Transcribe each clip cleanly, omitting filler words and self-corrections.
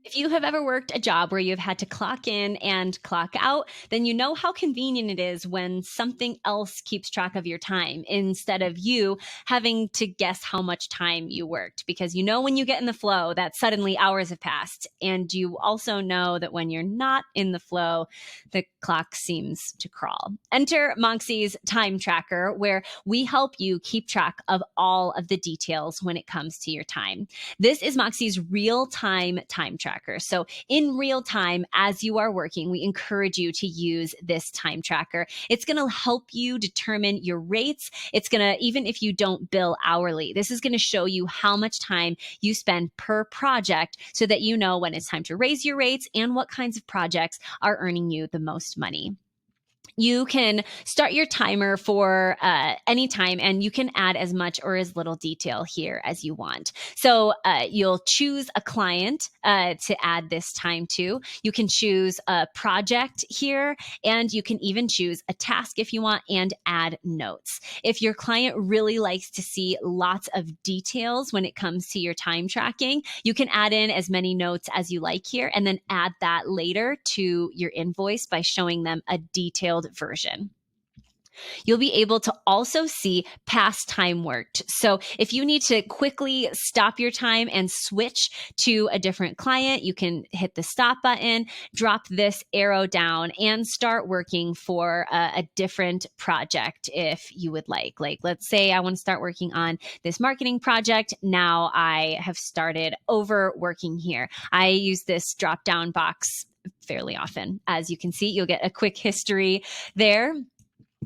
If you have ever worked a job where you've had to clock in and clock out, then you know how convenient it is when something else keeps track of your time instead of you having to guess how much time you worked. Because you know when you get in the flow that suddenly hours have passed. And you also know that when you're not in the flow, the clock seems to crawl. Enter Moxie's time tracker, where we help you keep track of all of the details when it comes to your time. This is Moxie's real-time time tracker. So in real time, as you are working, we encourage you to use this time tracker. It's going to help you determine your rates. It's going to, even if you don't bill hourly, this is going to show you how much time you spend per project so that you know when it's time to raise your rates and what kinds of projects are earning you the most money. You can start your timer for any time, and you can add as much or as little detail here as you want. So you'll choose a client to add this time to. You can choose a project here, and you can even choose a task if you want and add notes. If your client really likes to see lots of details when it comes to your time tracking, you can add in as many notes as you like here and then add that later to your invoice by showing them a detailed version. You'll be able to also see past time worked. So if you need to quickly stop your time and switch to a different client, you can hit the stop button, drop this arrow down, and start working for a different project if you would like. Like, let's say I want to start working on this marketing project. Now I have started over working here. I use this drop down box fairly often. As you can see, you'll get a quick history there.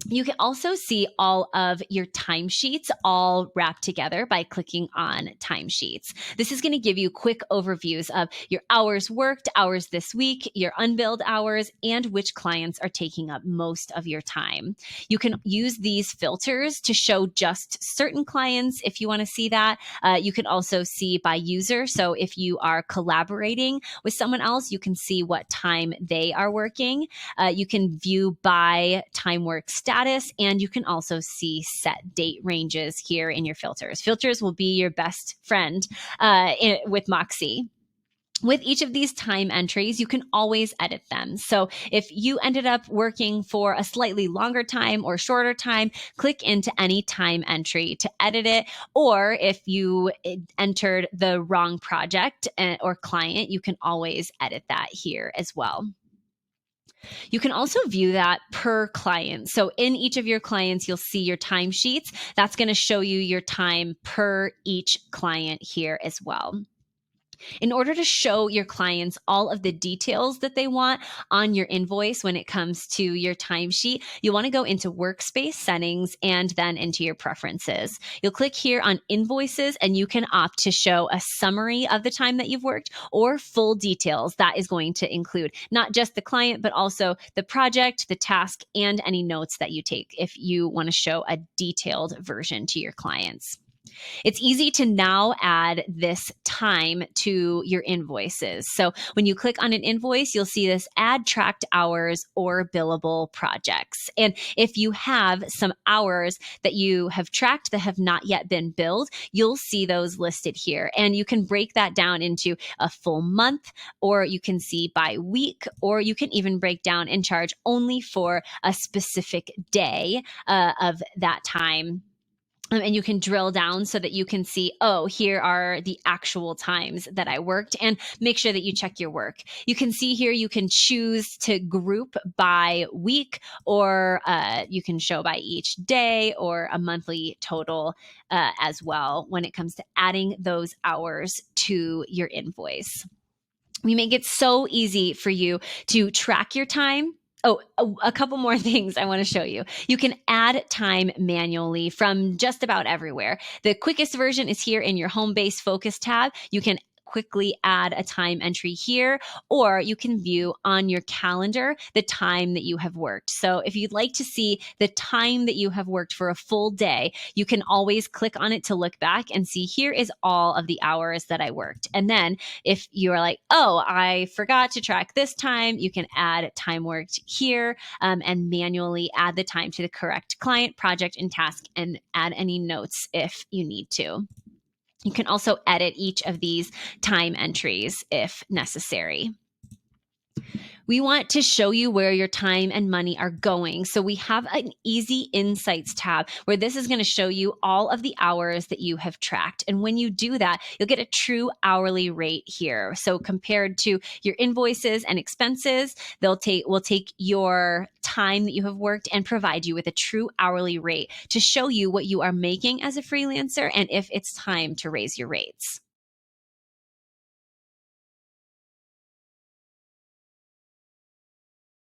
You can also see all of your timesheets all wrapped together by clicking on timesheets. This is going to give you quick overviews of your hours worked, hours this week, your unbilled hours, and which clients are taking up most of your time. You can use these filters to show just certain clients if you want to see that. You can also see by user. So if you are collaborating with someone else, you can see what time they are working. You can view by time work status, and you can also see set date ranges here in your filters. Filters will be your best friend with Moxie. With each of these time entries, you can always edit them. So if you ended up working for a slightly longer time or shorter time, click into any time entry to edit it. Or if you entered the wrong project or client, you can always edit that here as well. You can also view that per client. So in each of your clients, you'll see your timesheets. That's going to show you your time per each client here as well. In order to show your clients all of the details that they want on your invoice when it comes to your timesheet, you want to go into workspace settings and then into your preferences. You'll click here on invoices, and you can opt to show a summary of the time that you've worked or full details. That is going to include not just the client, but also the project, the task, and any notes that you take if you want to show a detailed version to your clients. It's easy to now add this time to your invoices. So when you click on an invoice, you'll see this add tracked hours or billable projects. And if you have some hours that you have tracked that have not yet been billed, you'll see those listed here. And you can break that down into a full month, or you can see by week, or you can even break down and charge only for a specific day of that time. And you can drill down so that you can see, oh, here are the actual times that I worked, and make sure that you check your work. You can see here, you can choose to group by week, or you can show by each day, or a monthly total as well when it comes to adding those hours to your invoice. We make it so easy for you to track your time. Oh, a couple more things I want to show you. You can add time manually from just about everywhere. The quickest version is here in your home base focus tab. You can quickly add a time entry here, or you can view on your calendar the time that you have worked. So if you'd like to see the time that you have worked for a full day, you can always click on it to look back and see, here is all of the hours that I worked. And then if you are like, oh, I forgot to track this time, you can add time worked here and manually add the time to the correct client, project, and task, and add any notes if you need to. You can also edit each of these time entries if necessary. We want to show you where your time and money are going. So we have an easy insights tab where this is going to show you all of the hours that you have tracked. And when you do that, you'll get a true hourly rate here. So compared to your invoices and expenses, we'll take your time that you have worked and provide you with a true hourly rate to show you what you are making as a freelancer and if it's time to raise your rates.